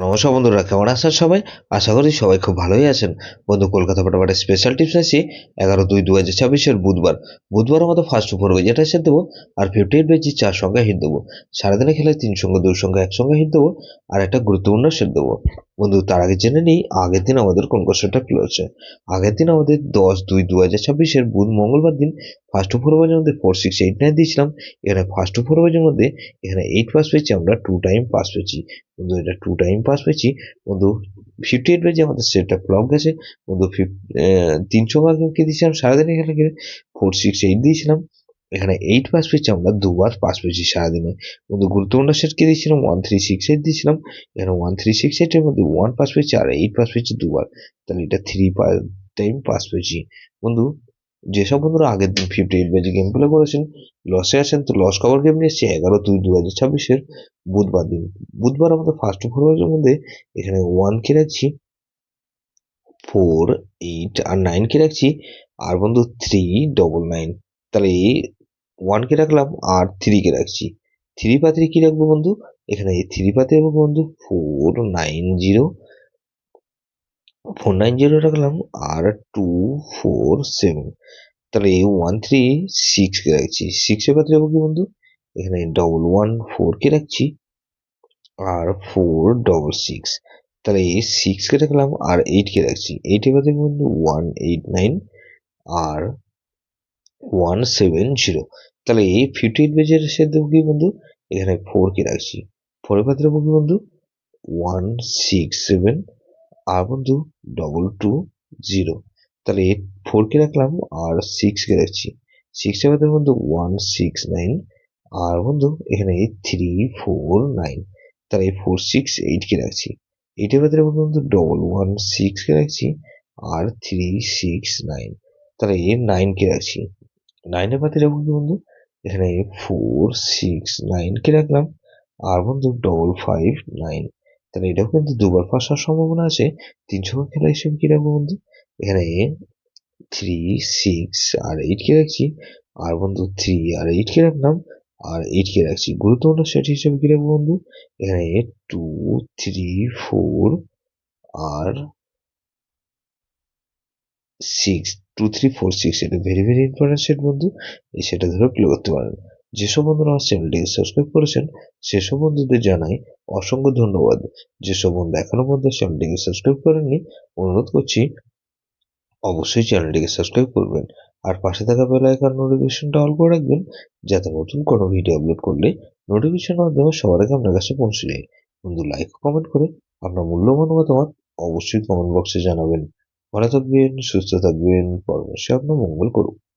নমস্কার বন্ধুরা, কেমন আছেন সবাই? আশা করি সবাই খুব ভালোই আছেন। বন্ধু, কলকাতা ফটাফটের স্পেশাল টিপস আছে 11/2/2026 বুধবার আমাদের ফার্স্ট ওভার হবে, যেটা হিসেবে দেবো। আর 58 বেজি 4 সংখ্যা হিট দেবো। সারাদিনে খেলায় 3 সংখ্যা 2 সংখ্যা 1 সংখ্যা হিট দেবো। আর একটা গুরুত্বপূর্ণ সেট দেবো। বন্ধু, তার আগে জেনে নিই আগের দিন আমাদের কোন কোশ্চেনটা কি হচ্ছে। আগের দিন আমাদের 10/2/2026 বুধ মঙ্গলবার দিন ফার্স্ট ওভার ওভারের মধ্যে 4 6 8 9 দিয়েছিলাম। এখানে ফার্স্ট ওভার ওভারের মধ্যে এখানে 8 পাস পেয়েছি, আমরা 2 টাইম পাস পেয়েছি। বন্ধু, এটা 2 টাইম পাস পেয়েছি। বন্ধু, 58 পেয়েছি, আমাদের সেটটা ফ্লপ গেছে। বন্ধু, 300 মার্ককে দিয়েছিলাম সারাদিনে, এখানে 4 6 8 দিয়েছিলাম। এখানে 8 পাস পেয়েছি, আমরা দুবার পাস পেয়েছি সারাদিনে। বন্ধু, গুরুত্বপূর্ণ সেটকে দিয়েছিলাম 1368 দিয়েছিলাম। এখানে 1368 এর মধ্যে 1 পাস পেয়েছি আর 8 পাস পেয়েছি দুবার। তাহলে এটা 3 টাইম পাস পেয়েছি। বন্ধু, যেসব বন্ধুরা আগের দিন 58 বেজে গেম প্লে করেছেন, লসে আছেন, তো লস কভার গেম নিয়ে এসছে 11/2/2026 বুধবার দিন। বুধবার আমাদের ফার্স্ট ওভারের মধ্যে এখানে 1 কে রাখছি, 4 8 আর 9 কে রাখছি। আর বন্ধু 3 9 9, তাহলে 1 কে রাখলাম আর 3 কে রাখছি। 3 পাত্রে কি রাখবো বন্ধু? এখানে 3 পাত্রে রাখবো বন্ধু 490 রাখলাম আর 247। তাহলে 136 কে রাখছি। 6 এর পাত্রে রাখবো কি বন্ধু? এখানে 114 কে রাখছি আর 466। তাহলে 6 কে রাখলাম আর 8 কে রাখছি। 8 এর পাত্রে বন্ধু 189 আর 170। তাহলে 58 পেজের সাথে দেবো কি বন্ধু? এখানে 4 কে রাখছি। 4 এর পাত্রে দেবো কি বন্ধু? 167 আর বন্ধু 220। তাহলে 4 কে রাখলাম আর 6 কে রাখছি। 6 এর পাত্রে বন্ধু 169 আর বন্ধু এখানে 349। তাহলে 468 কে রাখছি। 8 এর পাত্রে বন্ধু 116 কে রাখছি আর 369। তাহলে 9 কে রাখছি। 9 এর পাত্রে রাখবো কি বন্ধু? এখানে 469 কে রাখলাম আর বন্ধু 559। তাহলে এটাও কিন্তু দুবার পাস হওয়ার সম্ভাবনা আছে। 3 সংখ্যা খেলা হিসেবে কি রাখবো বন্ধু? এখানে 3 6 আর 8 কে রাখছি আর বন্ধু 3 আর 8 কে রাখলাম আর 8 কে রাখছি। গুরুত্বপূর্ণ সেট হিসেবে কি রাখবো বন্ধু? এখানে 2 3 4 আর 6, 2 3 4 6, এটা ভেরি ভেরি ইম্পর্টেন্ট সেট বন্ধু। এই সেটা ধরে প্লে করতে পারেন। যেসব বন্ধুরা আমার চ্যানেলটিকে সাবস্ক্রাইব করেছেন সেসব বন্ধুদের জানাই অসংখ্য ধন্যবাদ। যেসব বন্ধু এখনো পর্যন্ত চ্যানেলটিকে সাবস্ক্রাইব করেননি, অনুরোধ করছি অবশ্যই চ্যানেলটিকে সাবস্ক্রাইব করবেন আর পাশে থাকা বেল আইকন নোটিফিকেশনটা অল করে রাখবেন, যাতে নতুন কোনো ভিডিও আপলোড করলে নোটিফিকেশন মাধ্যমে সবার আগে আপনার কাছে পৌঁছে যায়। বন্ধু, লাইক কমেন্ট করে আপনার মূল্যবান মতামত অবশ্যই কমেন্ট বক্সে জানাবেন। ভালো থাকবেন, সুস্থ থাকবেন, পরমেশ্বর আপনার মঙ্গল করুন।